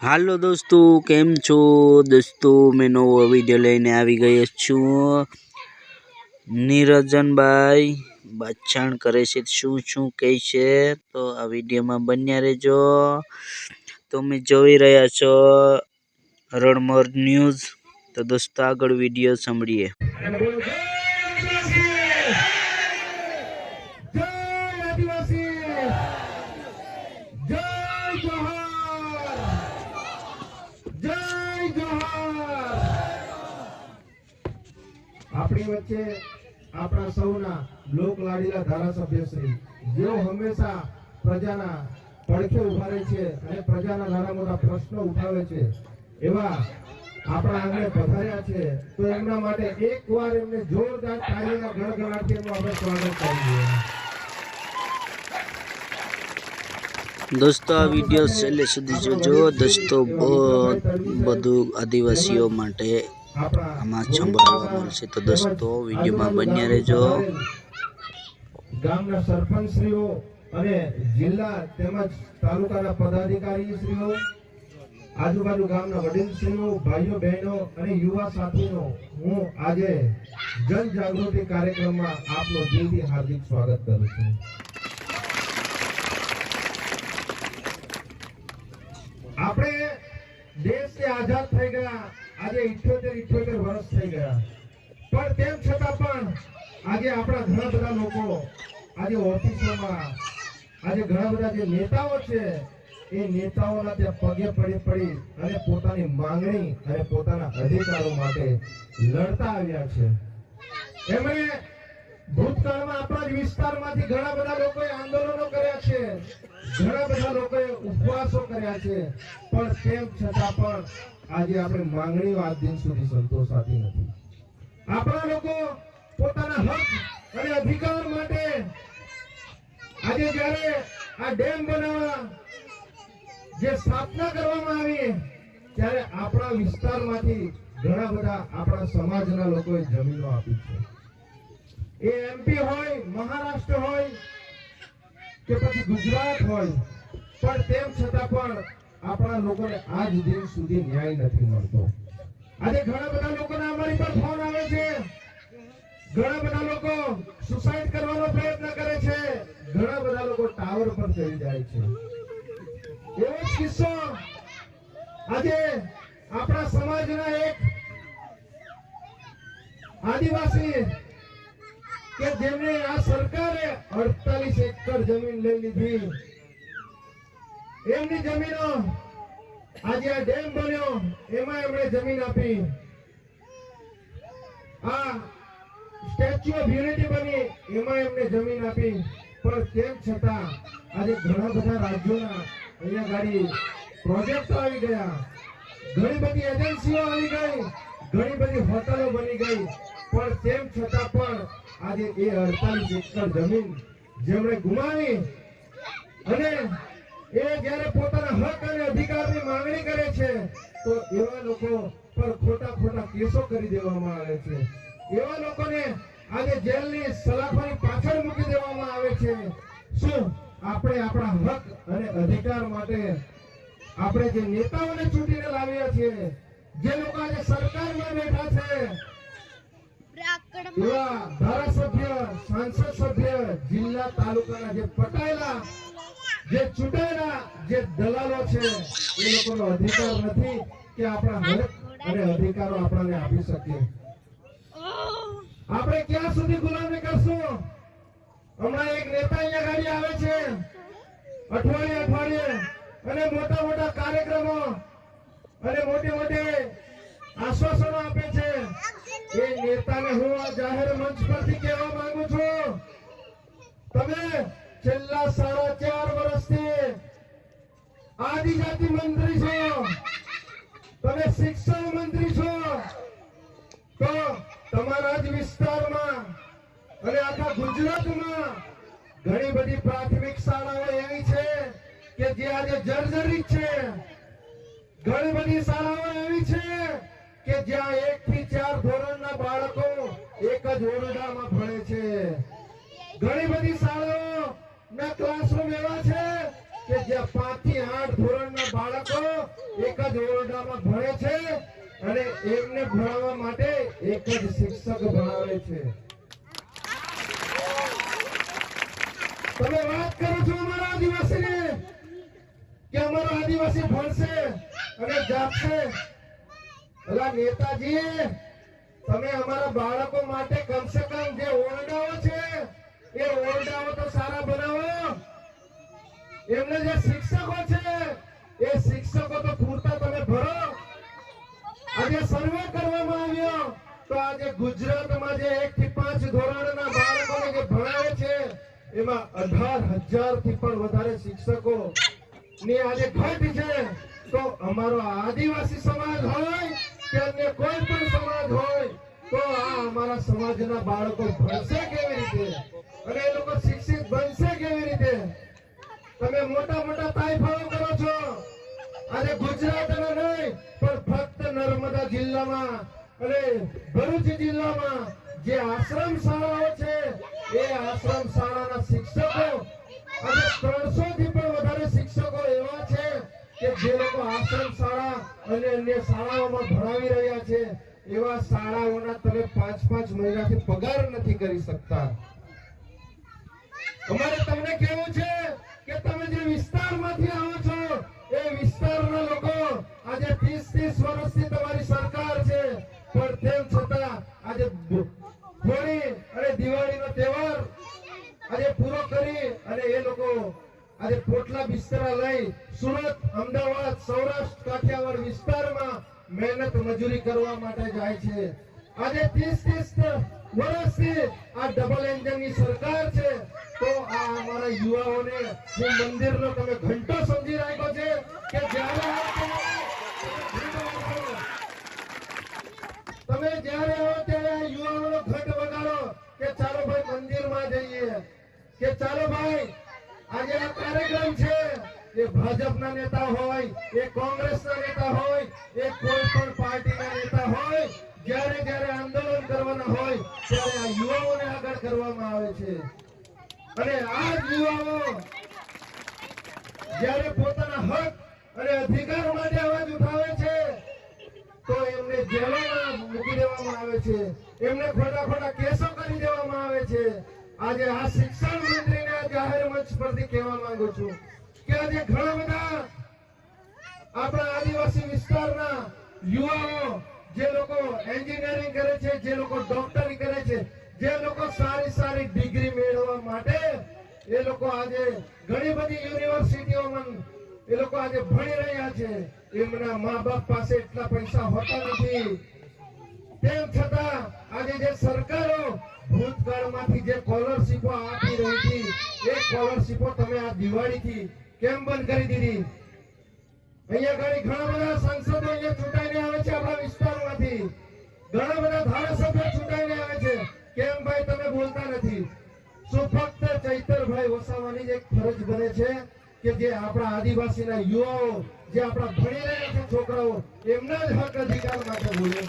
હાલો દોસ્તો, કેમ છો દોસ્તો? મેં નવો વિડીયો લઈને આવી ગયો છું. નિરંજનભાઈ બાદશાણ કરે છે, શું શું કહે છે, તો આ વિડીયોમાં બન્યા રહેજો. તો મેં જોઈ રહ્યા છો રણમર ન્યૂઝ. તો દોસ્તો આગળ વિડીયો સાંભળીએ. આપણી વચ્ચે આપણા સૌના લોક લાડીલા ધારાસભ્ય શ્રી જેઓ હંમેશા પ્રજાના પડખે ઉભા રહે છે અને પ્રજાના નાના મોટા પ્રશ્નો ઉઠાવે છે, એવા આપણા આંગણે પધાર્યા છે. તો એમના માટે એકવાર એમને જોરદાર તાળીના ગણગણાટથી એમનું આપણે સ્વાગત કરીએ. દોસ્તો આ વિડીયો છેલ્લે સુધી જોજો. દોસ્તો બધું આદિવાસીઓ માટે આમાં સંભળાવવા મળશે, તો દોસ્તો વિડીયોમાં બન્યા રહેજો. ગામના સરપંચશ્રીઓ અને જિલ્લા તેમજ તાલુકાના પદાધિકારીશ્રીઓ, આજુબાજુ ગામના વડીલશ્રીઓ, ભાઈઓ બહેનો અને યુવા સાથીનો હું આજે જનજાગૃતિ કાર્યક્રમમાં આપનું દિલથી હાર્દિક સ્વાગત કરું છું. આપણે દેશથી આઝાદ થઈ ગયા આજે 78 વર્ષ થઈ ગયા, પણ તેમ છતાં પણ આજે આપણા ઘણા બધા લોકો આજે ઓફિસોમાં આજે ઘણા બધા જે નેતાઓ છે એ નેતાઓના ત્યાં પગે પડી અને પોતાની માંગણી અને પોતાના અધિકારો માટે લડતા આવ્યા છે. એમણે ભૂતકાળમાં આપણા જ વિસ્તારમાંથી ઘણા બધા લોકોએ આંદોલનો કર્યા છે, ઘણા બધા લોકોએ ઉપવાસો કર્યા છે, પણ તેમ છતાં પણ આજે આપણે માંગણીઓ આજ દિન સુધી સંતોષાતી નથી. આપણા લોકો પોતાના હક અને અધિકાર માટે આજે જ્યારે આ ડેમ બનાવવા જે સ્થાપના કરવામાં આવી ત્યારે આપણા વિસ્તારમાંથી ઘણા બધા આપણા સમાજના લોકોએ જમીનો આપી છે. એ એમપી હોય, મહારાષ્ટ્ર હોય કે પછી ગુજરાત હોય, પણ તેમ છતાં પણ આપણા લોકોને આજ દિન સુધી ન્યાય નથી મળતો. આજે ઘણા બધા લોકોને અમારી પર ફોન આવે છે, ઘણા બધા લોકો સુસાઇડ કરવાનો પ્રયત્ન કરે છે, ઘણા બધા લોકો ટાવર પર ચડી જાય છે. એવો જ કિસ્સો આજે આપણા સમાજના એક આદિવાસી કે જેમને આ સરકારે 48 એકર જમીન લઈ લીધી, એમની જમીનો આજે આ ડેમ બન્યો એમાં એમણે જમીન આપી, આ સ્ટેચ્યુ ઓફ યુનિટી બની એમાં એમને જમીન આપી, પણ તેમ છતાં આજે ઘણા બધા રાજ્યોના અહીંયા ગાડી પ્રોજેક્ટો આવી ગયા, ઘણી બધી એજન્સીઓ આવી ગઈ, ઘણી બધી હોટલો બની ગઈ, પણ તેમ છતાં પણ આજે એ 48 એકર જમીન જેમણે ગુમાવી અને એ જ્યારે પોતાના હક અને અધિકારની માંગણી કરે છે તો એવા લોકો પર ખોટા કેસો કરી દેવામાં આવે છે, એવા લોકોને આજે જેલની સલાખોની પાછળ મૂકી દેવામાં આવે છે. શું આપણે આપણા હક અને અધિકાર માટે આપણે જે નેતાઓને ચૂંટીને લાવ્યા છીએ, જે લોકો આજે સરકારમાં બેઠા છે, એવા ધારાસભ્ય, સાંસદ સભ્ય, જિલ્લા તાલુકાના જે પટાયેલા, જે ચૂંટાયેલા જે દલાલો છે, એ લોકોનો અધિકાર નથી કે આપણા હક અને અધિકારો આપણને આપી શકીએ. આપણે ક્યાં સુધી ગુલામી કરશું? હમણાં એક નેતા અહીંયા ગાડી આવે છે અઠવાડિયે અને મોટા કાર્યક્રમો અને મોટી આશ્વાસનો આપે છે. એ નેતાને હું આ જાહેર મંચ પરથી કહેવા માંગુ છું, તમે છેલ્લા 4.5 વર્ષથી આદિજાતિ મંત્રી છો, તમે શિક્ષણ મંત્રી છો, તો તમારા જ વિસ્તારમાં અને આખા ગુજરાતમાં ઘણી બધી પ્રાથમિક શાળાઓ એવી છે કે જે આજે જર્જરિત છે, ઘણી બધી શાળાઓ એવી છે કે જ્યાં 1 થી 4 ધોરણના બાળકો એક જ ઓરડામાં ભણે છે, ઘણી બધી શાળાઓ ના ક્લાસરૂમ એવા છે કે જ્યાં 5 થી 8 ધોરણના બાળકો એક જ ઓરડામાં ભણે છે અને એમને ભણાવવા માટે એક જ શિક્ષક ભણાવે છે. તમે વાત કરો છો અમારા આદિવાસીને કે અમારો આદિવાસી ભણશે અને જાગશે. અલા નેતાજી, તમે અમારા બાળકો માટે કમસે કમ જે ઓરડાઓ છે એ ઓરડાઓ તો સારા બનાવો. એમને જે શિક્ષકો છે એ શિક્ષકો તો પૂરતા તમે ભરો. આજે સર્વે કરવામાં આવ્યો તો આજે ગુજરાતમાં જે 1 થી 5 ધોરણના બાળકોને જે ભણાવે છે એમાં 18,000 થી પણ વધારે શિક્ષકો ની આજે ઘટ છે. તો અમારો આદિવાસી સમાજ હોય કે અન્ય કોઈ પણ સમાજ હોય તો આ અમારા સમાજના બાળકો ભણશે કેવી રીતે અને એ લોકો શિક્ષિત બનશે કેવી રીતે? તમે મોટા મોટા તાઇફાઓ કરો છો. આજે ગુજરાતમાં નહીં પણ ફક્ત નર્મદા જિલ્લામાં અને ભરૂચ જિલ્લામાં જે આશ્રમ શાળાઓ છે એ આશ્રમ શાળાના શિક્ષકો આજે 300 થી પણ વધારે શિક્ષકો એવા છે કે જે લોકો આશ્રમ શાળા અને અન્ય શાળાઓમાં ભણાવી રહ્યા છે. એવા શાળાઓના તમે 5-5 મહિનાથી પગાર નથી કરી શકતા. અમારે તમને કેવું છે કે તમે જે વિસ્તારમાંથી આવો છો એ વિસ્તારના લોકો આજે 30-30 વર્ષથી તમારી સરકાર છે પણ તેમ છતાં આજે હોળી અને દિવાળીનો તહેવાર આજે પૂરો કરી અને એ લોકો આજે પોટલા બિસ્તરા લઈ સુરત, અમદાવાદ, સૌરાષ્ટ્ર, કાઠિયાવાડ વિસ્તારમાં મહેનત મજૂરી કરવા માટે જાય છે. આજે 30-30 વર્ષથી આ ડબલ એન્જિનની સરકાર છે તો આ અમારા યુવાઓને હું મંદિરનો તમે ઘંટો સમજી રાખ્યો છે કે જ્યારે તમે જ્યારે આવો ત્યારે યુવાઓનો ઘંટ વગાડો કે ચાલો ભાઈ મંદિરમાં જઈએ, કે ચાલો ભાઈ આજે આ કાર્યક્રમ છે. એ ભાજપના નેતા હોય, એ કોંગ્રેસના નેતા હોય, એ કોઈ પણ પાર્ટીના નેતા હોય, જ્યારે જ્યારે આંદોલન કરવાના હોય ત્યારે આ યુવાઓને આગળ કરવામાં આવે છે. અને આ જ યુવાઓ જ્યારે પોતાના હક અને અધિકાર માટે અવાજ ઉઠાવે છે તો એમને જેલોમાં મૂકી દેવામાં આવે છે, એમને ખોટા ખોટા કેસો કરી દેવામાં આવે છે. આજે આ શિક્ષણ મંત્રીને આ જાહેર મંચ પરથી કહેવા માંગુ છું કે આજે ઘણા બધા આપણા આદિવાસી વિસ્તારના યુવાઓ જે લોકો એન્જિનિયરિંગ કરે છે, જે લોકો ડોક્ટરી કરે છે, જે લોકો સારી સારી ડિગ્રી મેળવવા માટે એ લોકો આજે ઘણી બધી યુનિવર્સિટીઓમાં એ લોકો આજે ભણી રહ્યા છે. એમના મા બાપ પાસે એટલા પૈસા હોતા નથી. તેમ છતાં આજે જે સરકારો ભૂતકાળમાંથી જે સ્કોલરશીપો આપી રહી હતી એ સ્કોલરશીપો તમે આ દિવાળીથી કેમ બંધ કરી દીધી? અહીંયા ઘણા બધા સાંસદો અહીંયા ચૂંટાઈને આવે છે આપણા વિસ્તારમાંથી, ઘણા બધા ધારાસભ્યો ચૂંટાઈને આવે છે. કેમ ભાઈ તમે બોલતા નથી? શું ફક્ત ચૈતરભાઈ વસાવાની જ એક ફરજ બને છે કે જે આપણા આદિવાસીના યુવાઓ, જે આપણા ભણી રહ્યા છે છોકરાઓ, એમના જ હક અધિકાર માટે બોલે?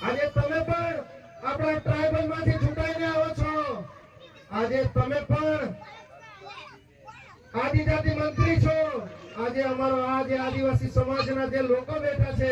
આજે તમે પણ આપણા ટ્રાઇબલ માંથી ચૂંટાઈને આવો છો. આજે તમે પણ આદિજાતિ મંત્રી છો. આજે અમારો આજે આદિવાસી સમાજના જે લોકો બેઠા છે,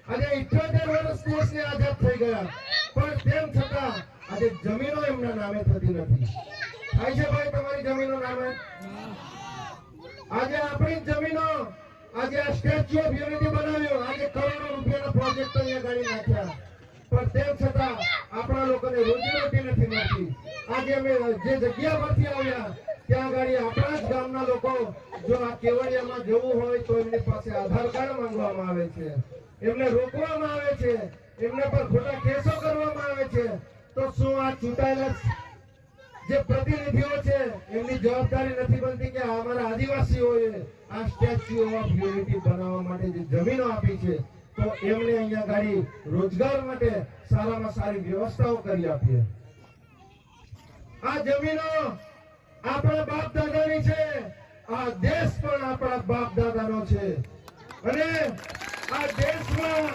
આજે 78 વર્ષ દેશને આઝાદ થઈ ગયા પણ તેમ છતાં આજે જમીનો એમના નામે થતી નથી. થાય છે ભાઈ તમારી જમીનો નામે? આજે આપણી જમીનો, આજે આ સ્ટેચ્યુ ઓફ યુનિટી બનાવ્યો, આજે કરોડો રૂપિયાના પ્રોજેક્ટ અહીંયા ગાડી નાખ્યા પણ તેમ છતાં આપણા લોકોને રોજીરોટી નથી મળતી. આજે અમે જે જગ્યા પરથી આવ્યા ત્યાં ગાડી આપણા જ ગામના લોકો જો આ કેવડિયામાં જવું હોય તો એમની પાસે આધાર કાર્ડ માંગવામાં આવે છે, એમને રોકવામાં આવે છે, એમને પર ખોટા કેસો કરવામાં આવે છે. તો શું આ ચૂંટાયેલા જે પ્રતિનિધિઓ છે એમની જવાબદારી નથી બનતી કે અમારા આદિવાસીઓએ આ સ્ટેચ્યુ ઓફ યુનિટી બનાવવા માટે જે જમીનો આપી છે તો એમને અહીંયા ગાડી રોજગાર માટે સારામાં સારી વ્યવસ્થાઓ કરી આપીએ? આ જમીનો આપણા બાપ દાદાની છે, આ દેશ પણ આપણા બાપ દાદાનો છે અને આ દેશમાં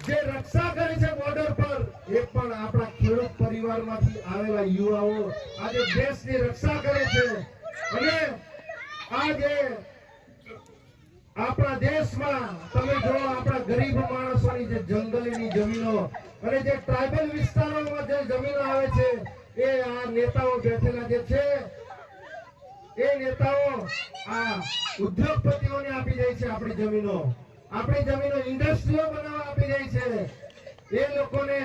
જે રક્ષા કરે છે બોર્ડર પર એ પણ આપણા ખેડૂત પરિવારમાંથી આવેલા યુવાઓ આજે દેશની રક્ષા કરે છે અને આજે આપણા દેશમાં તમે જો આપણા ગરીબ માણસોની જે જંગલની જમીનો અને જે ટ્રાઇબલ વિસ્તારોમાં જે જમીનો આવે છે એ આ નેતાઓ બેઠેલા જે છે એ નેતાઓ આ ઉદ્યોગપતિઓને આપી જાય છે આપણી જમીનો ઇન્ડસ્ટ્રીઓ બનાવવા આપી જાય છે એ લોકોને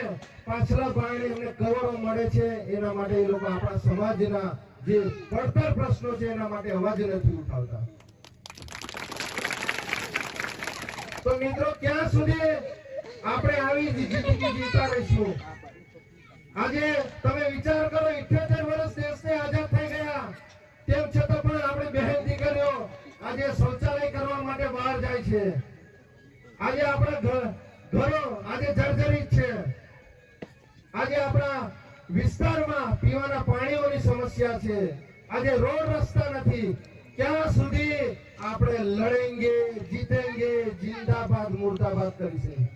પાછલા બારણે એમને કવરો મળે છે એના માટે એ લોકો આપણા સમાજના જે પડતર પ્રશ્નો છે એના માટે અવાજ નથી ઉઠાવતા તો મિત્રો ક્યાં સુધી આપણે આવી જિંદગી જીવતા રહીશું આજે તમે વિચાર કરો 78 વર્ષ દેશને આઝાદ થઈ ગયા તેમ છતાં પણ આપણે બહેન દીકરીઓ આજે શૌચાલય કરવા માટે બહાર જાય છે આજે આપણા ઘરો આજે જર્જરિત છે આજે આપણા વિસ્તારમાં પીવાના પાણીઓની સમસ્યા છે આજે રોડ રસ્તા નથી ક્યાં સુધી આપણે લડેંગે જીતેંગે જિંદાબાદ મુર્દાબાદ કરીશું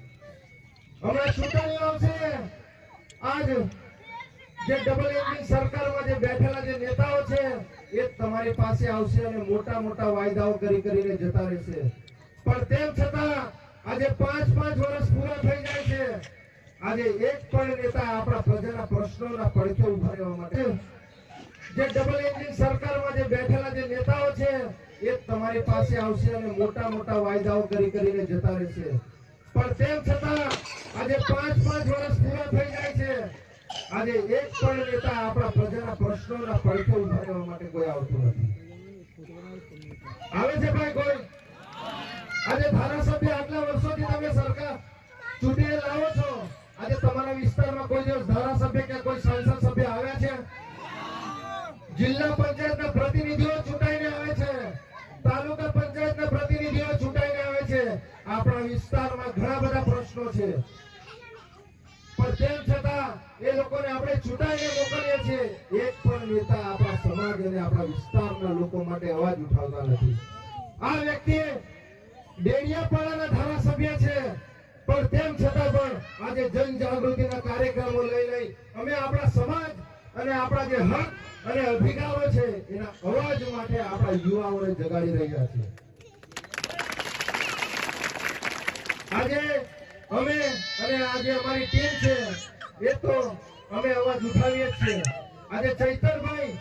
હમણાં ચૂંટણીઓ આવશે આજ જે ડબલ એન્જિન સરકારમાં જે બેઠેલા જે નેતાઓ છે એ તમારી પાસે આવશે અને મોટા મોટા વાયદાઓ કરીને જતા રહેશે પણ તેમ છતાં આજે 5 વર્ષ પૂરા થઈ જાય છે આજે એક પણ નેતા આપણા પ્રજાના પ્રશ્નોના પડખે ઉભા રહેવા માટે જે ડબલ એન્જિન સરકારમાં જે બેઠેલા જે નેતાઓ છે એ તમારી પાસે આવશે અને મોટા મોટા વાયદાઓ કરીને જતા રહેશે પણ તેમ છતાં આજે 5 વર્ષ પૂરા થઈ જાય છે આજે એક પણ નેતા આપણા પ્રજાના પ્રશ્નોના પડખે ઉભા રહેવા માટે કોઈ આવતું નથી આવે છે ભાઈ કોઈ આજે ધારાસભ્ય આટલા વર્ષોથી તમે સરકાર ચૂંટીને લાવો છો આજે તમારા વિસ્તારમાં કોઈ દિવસ ધારાસભ્ય કે કોઈ સંસદ સભ્ય આવ્યા છે જિલ્લા પંચાયતના પ્રતિનિધિઓ ચૂંટાઈને આવે છે તાલુકા પંચાયતના પ્રતિનિધિઓ ચૂંટાઈને આવે છે આપણા વિસ્તારમાં ઘણા બધા પ્રશ્નો છે પણ તેમ છતાં એ લોકોને આપણે ચૂંટાઈને મોકલીએ છીએ એક પણ નેતા આપણા સમાજ અને આપણા વિસ્તારના લોકો માટે અવાજ ઉઠાવતા નથી આ વ્યક્તિ ડેડિયાપાડાના ધારાસભ્ય છે પણ તેમ છતાં પણ આજે જનજાગૃતિના કાર્યક્રમો લઈ અમે આપણા સમાજ અને આપણા જે હક અને અધિકારો છે એના અવાજ માટે આપણા યુવાઓને જગાડી રહ્યા છે આજે અમે અને આજે અમારી ટીમ છે એ તો અમે અવાજ ઉઠાવીએ છીએ આજે ચૈતરભાઈ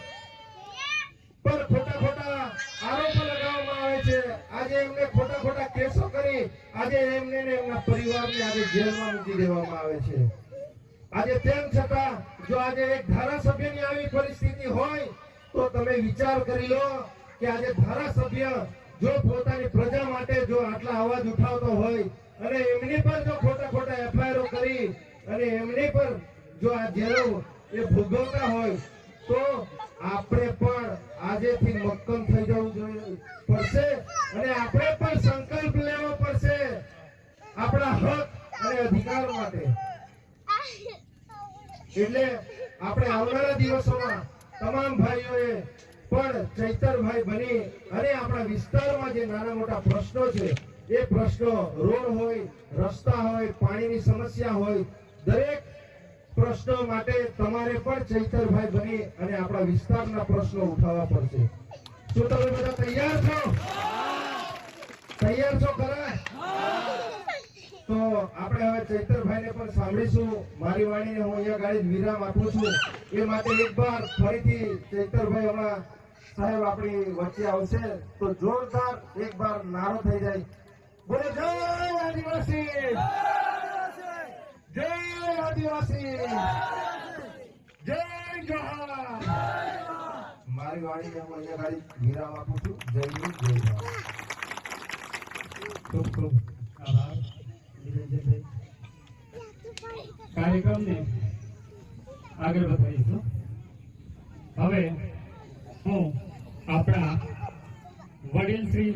પર ખોટા આરોપો લગાવવામાં આવે છે આજે એમને ખોટા કેસો કરી આજે એમને ને એમના પરિવારને આજે જેલમાં મૂકી દેવામાં આવે છે આજે તેમ છતાં જો આજે એક ધારાસભ્યની આવી પરિસ્થિતિ હોય તો તમે વિચાર કરી લો કે આજે ધારાસભ્ય જો પોતાની પ્રજા માટે જો આટલા અવાજ ઉઠાવતો હોય અને એમની પર જો ખોટા એફઆઈઆર કરી અને એમની પર જો આ જેલો એ ભોગવતા હોય તો આપણે પણ આજેથી મક્કમ થઈ જવું પડશે અને આપણે પણ સંકલ્પ લેવો પડશે આપણા હક અને અધિકાર માટે એટલે આપણે આવનારા દિવસોમાં તમામ ભાઈઓએ પણ ચૈતરભાઈ બની અને આપણા વિસ્તારમાં જે નાના મોટા પ્રશ્નો છે એ પ્રશ્નો રોડ હોય રસ્તા હોય પાણીની સમસ્યા હોય દરેક પ્રશ્નો માટે તમારે પણ ચૈતરભાઈ બની અને આપણા વિસ્તારના પ્રશ્નો ઉઠાવવા પડશે શું તમે બધા તૈયાર છો ખરા તો આપણે હવે ચૈતરભાઈને પણ સાંભળીશું મારી વાણીને હું અહીંયા ગાડી વિરામ આપું છું એ માટે એકવાર ફરીથી ચૈતરભાઈ હમણાં સાહેબ આપણી વચ્ચે આવશે તો જોરદાર એકવાર નારો થઈ જાય બોલે જય આદિવાસી જય આદિવાસી જય જોહાર મારી વાણીને હું અહીંયા ગાડી વિરામ આપું છું જય હિન્દ જય ભારત ખૂબ ખૂબ આભાર કાર્યક્રમને આગળ વધારીશું હવે હું આપણા વડીલ શ્રી